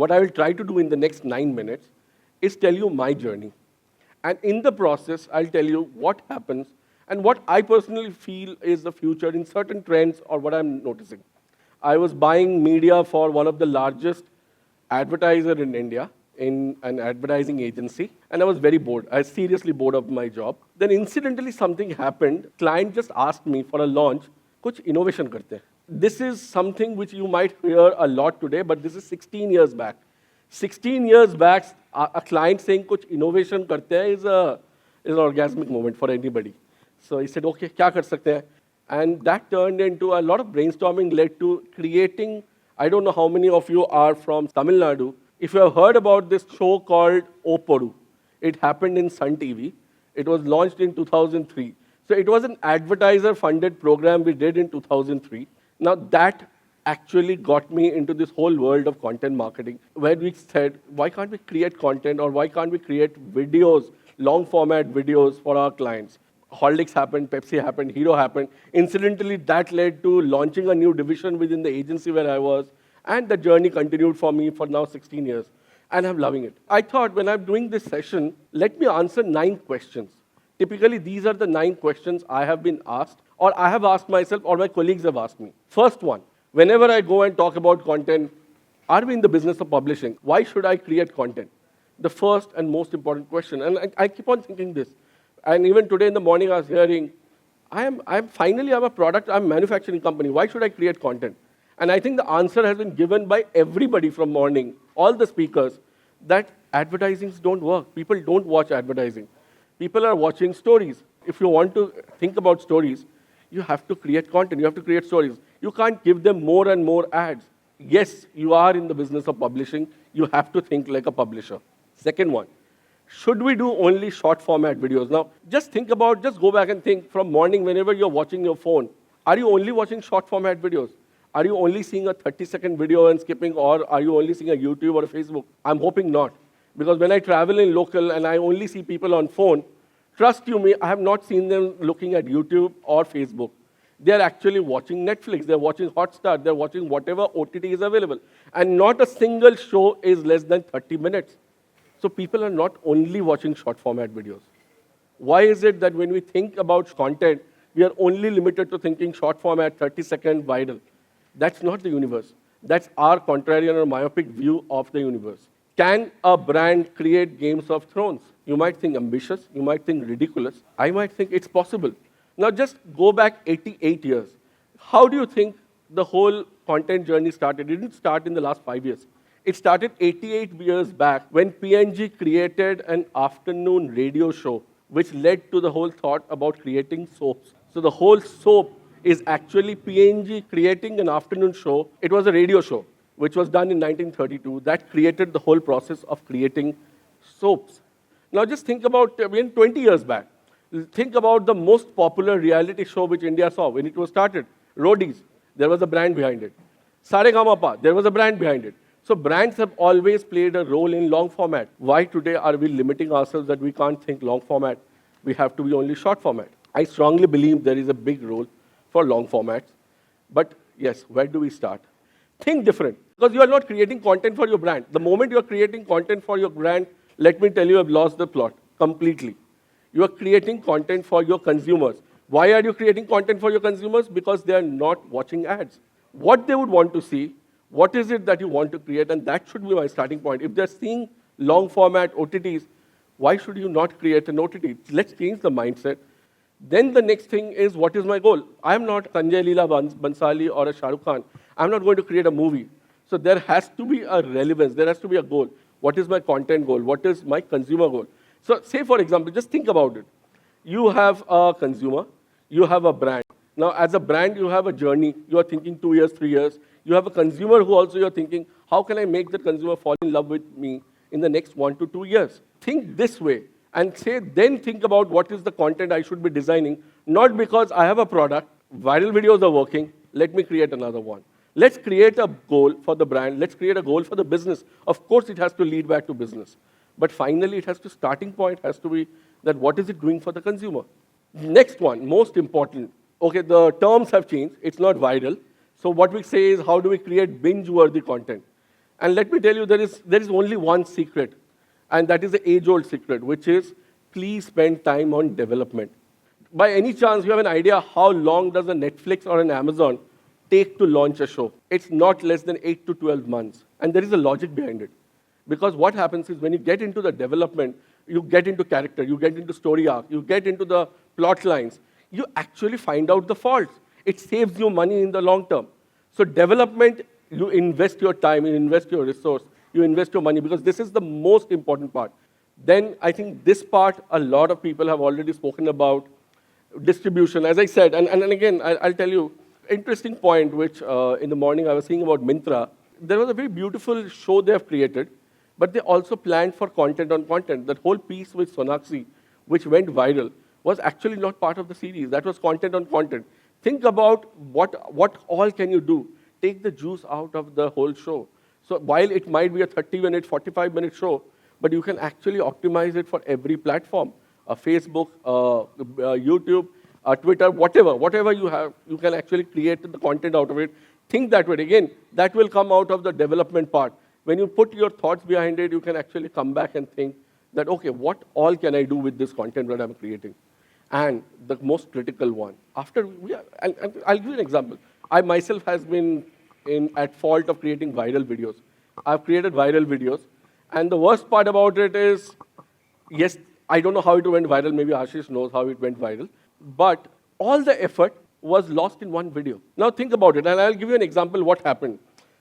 What I will try to do in the next 9 minutes is tell you my journey. And in the process, I'll tell you what happens and what I personally feel is the future in certain trends or what I'm noticing. I was buying media for one of the largest advertiser in India in an advertising agency, and I was very bored. I was seriously bored of my job. Then incidentally something happened. Client just asked me for a launch, कुछ innovation करते हैं. This is something which you might hear a lot today, but this is 16 years back. 16 years back, a client saying कुछ innovation करते हैं is an orgasmic moment for anybody. So he said, okay, क्या कर सकते हैं? And that turned into a lot of brainstorming, led to creating. I don't know how many of you are from Tamil Nadu. If you have heard about this show called Opodu, it happened in Sun TV. It was launched in 2003. So it was an advertiser-funded program we did in 2003. Now that actually got me into this whole world of content marketing, where we said, why can't we create content or why can't we create videos, long-format videos for our clients? Horlicks happened, Pepsi happened, Hero happened. Incidentally, that led to launching a new division within the agency where I was, and the journey continued for me for now 16 years, and I'm loving it. I thought when I'm doing this session, let me answer 9 questions. Typically, these are the 9 questions I have been asked, or I have asked myself, or my colleagues have asked me. First one, whenever I go and talk about content, are we in the business of publishing? Why should I create content? The first and most important question, and I keep on thinking this. And even today in the morning, I was hearing, I'm a product, I'm a manufacturing company. Why should I create content? And I think the answer has been given by everybody from morning, all the speakers, that advertisings don't work. People don't watch advertising. People are watching stories. If you want to think about stories, you have to create content. You have to create stories. You can't give them more and more ads. Yes, you are in the business of publishing. You have to think like a publisher. Second one. Should we do only short format videos? Now, just go back and think from morning whenever you're watching your phone. Are you only watching short format videos? Are you only seeing a 30-second video and skipping, or are you only seeing a YouTube or a Facebook? I'm hoping not. Because when I travel in local and I only see people on phone, trust you me, I have not seen them looking at YouTube or Facebook. They're actually watching Netflix, they're watching Hotstar, they're watching whatever OTT is available. And not a single show is less than 30 minutes. So people are not only watching short format videos. Why is it that when we think about content, we are only limited to thinking short format, 30-second viral? That's not the universe. That's our contrarian or myopic view of the universe. Can a brand create Games of Thrones? You might think ambitious, you might think ridiculous. I might think it's possible. Now just go back 88 years. How do you think the whole content journey started? It didn't start in the last 5 years. It started 88 years back when P&G created an afternoon radio show, which led to the whole thought about creating soaps. So the whole soap is actually P&G creating an afternoon show. It was a radio show, which was done in 1932. That created the whole process of creating soaps. Now just think about 20 years back. Think about the most popular reality show which India saw when it was started. Roadies, there was a brand behind it. Saregamapa, there was a brand behind it. So brands have always played a role in long format. Why today are we limiting ourselves that we can't think long format? We have to be only short format. I strongly believe there is a big role for long formats. But yes, where do we start? Think different. Because you are not creating content for your brand. The moment you are creating content for your brand, let me tell you, I've lost the plot completely. You are creating content for your consumers. Why are you creating content for your consumers? Because they are not watching ads. What they would want to see, what is it that you want to create? And that should be my starting point. If they're seeing long format OTTs, why should you not create an OTT? Let's change the mindset. Then the next thing is, what is my goal? I'm not Sanjay Leela Bansali or a Shah Rukh Khan. I'm not going to create a movie. So there has to be a relevance. There has to be a goal. What is my content goal? What is my consumer goal? So say, for example, just think about it. You have a consumer. You have a brand. Now, as a brand, you have a journey. You are thinking 2 years, 3 years. You have a consumer who also you're thinking, how can I make the consumer fall in love with me in the next 1 to 2 years? Think this way and then think about what is the content I should be designing, not because I have a product, viral videos are working, let me create another one. Let's create a goal for the brand. Let's create a goal for the business. Of course, it has to lead back to business. But finally, it has to, starting point has to be that what is it doing for the consumer? Next one, most important. Okay, the terms have changed. It's not viral. So what we say is, how do we create binge-worthy content? And let me tell you, there is only one secret, and that is the age-old secret, which is please spend time on development. By any chance, you have an idea how long does a Netflix or an Amazon take to launch a show? It's not less than 8 to 12 months. And there is a logic behind it. Because what happens is when you get into the development, you get into character, you get into story arc, you get into the plot lines, you actually find out the faults. It saves you money in the long term. So development, you invest your time, you invest your resource, you invest your money, because this is the most important part. Then I think this part, a lot of people have already spoken about. Distribution, as I said, and again, I'll tell you, interesting point, which in the morning I was seeing about Myntra. There was a very beautiful show they have created, but they also planned for content on content. That whole piece with Sonakshi, which went viral, was actually not part of the series. That was content on content. Think about what all can you do. Take the juice out of the whole show. So while it might be a 30-minute, 45-minute show, but you can actually optimize it for every platform. Facebook, YouTube, Twitter, whatever you have, you can actually create the content out of it. Think that way. Again, that will come out of the development part. When you put your thoughts behind it, you can actually come back and think that, okay, what all can I do with this content that I'm creating? And the most critical one, I'll give you an example. I myself has been at fault of creating viral videos. I've created viral videos, and the worst part about it is, yes, I don't know how it went viral. Maybe Ashish knows how it went viral. But all the effort was lost in one video. Now think about it, and I'll give you an example what happened.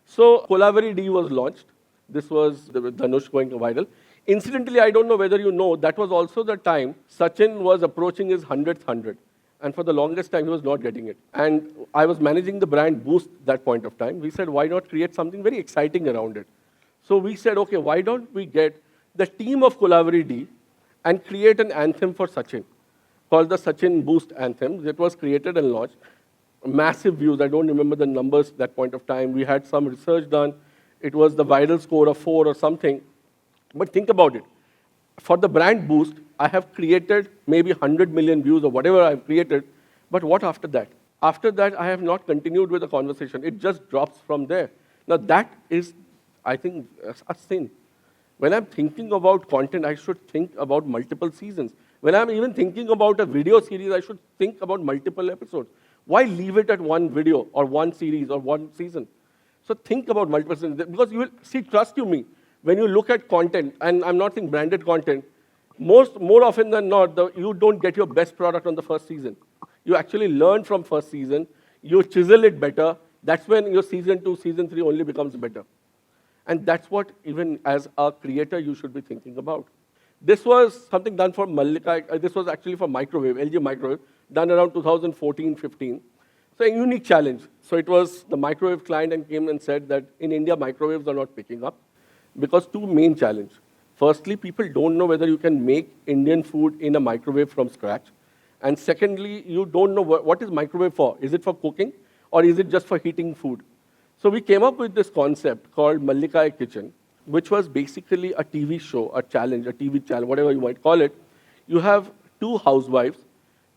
So Kolavari D was launched. This was the Dhanush going viral. Incidentally, I don't know whether you know, that was also the time Sachin was approaching his 100th 100. And for the longest time, he was not getting it. And I was managing the brand Boost that point of time. We said, why not create something very exciting around it? So we said, okay, why don't we get the team of Kolavari D and create an anthem for Sachin, called the Sachin Boost Anthem. It was created and launched. Massive views. I don't remember the numbers at that point of time. We had some research done. It was the viral score of 4 or something. But think about it. For the brand Boost, I have created maybe 100 million views or whatever I've created. But what after that? After that, I have not continued with the conversation. It just drops from there. Now that is, I think, a sin. When I'm thinking about content, I should think about multiple seasons. When I'm even thinking about a video series, I should think about multiple episodes. Why leave it at one video or one series or one season? So think about multiple seasons. Because you will, see, trust you me, when you look at content, and I'm not saying branded content, more often than not, you don't get your best product on the first season. You actually learn from first season, you chisel it better. That's when your season 2, season 3 only becomes better. And that's what, even as a creator, you should be thinking about. This was something done for Mallika. This was actually for microwave, LG microwave, done around 2014-15. So a unique challenge. So it was the microwave client and came and said that in India, microwaves are not picking up because two main challenges. Firstly, people don't know whether you can make Indian food in a microwave from scratch. And secondly, you don't know what is microwave for. Is it for cooking or is it just for heating food? So we came up with this concept called Mallika Kitchen, which was basically a TV show, a challenge, a TV challenge, whatever you might call it. You have two housewives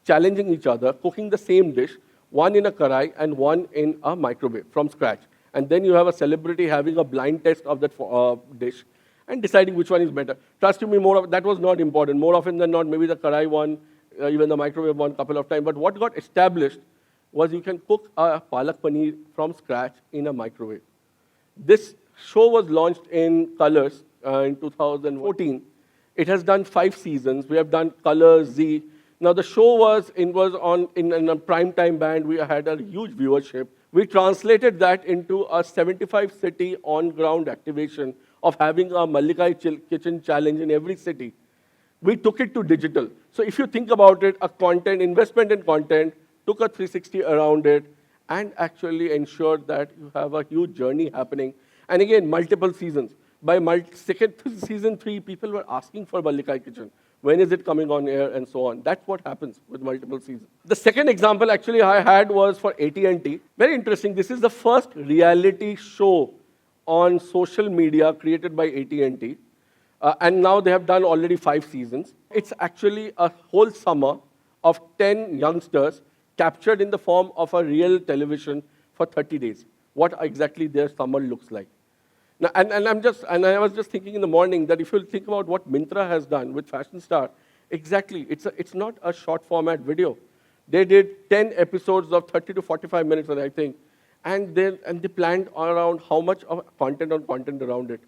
challenging each other, cooking the same dish, one in a karai and one in a microwave from scratch. And then you have a celebrity having a blind test of that dish and deciding which one is better. Trust me, that was not important. More often than not, maybe the karai one, even the microwave one, couple of times. But what got established was you can cook a palak paneer from scratch in a microwave. This show was launched in Colors in 2014. It has done 5 seasons. We have done Colors, Z. Now the show was in a prime time band. We had a huge viewership. We translated that into a 75-city on-ground activation of having a Mallika Kitchen challenge in every city. We took it to digital. So if you think about it, investment in content, took a 360 around it, and actually ensured that you have a huge journey happening. And again, multiple seasons. By season 3, people were asking for Mallika Kitchen. When is it coming on air, and so on. That's what happens with multiple seasons. The second example actually I had was for AT&T. Very interesting. This is the first reality show on social media created by AT&T. And now they have done already 5 seasons. It's actually a whole summer of 10 youngsters captured in the form of a real television for 30 days. What exactly their summer looks like. And I was just thinking in the morning that if you think about what Myntra has done with Fashion Star, exactly, it's not a short format video. They did 10 episodes of 30 to 45 minutes, I think, and they planned around how much of content on content around it.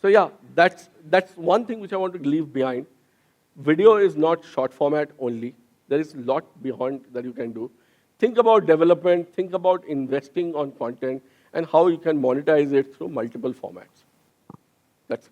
So yeah, that's one thing which I want to leave behind. Video is not short format only. There is a lot beyond that you can do. Think about development, think about investing on content, and how you can monetize it through multiple formats. That's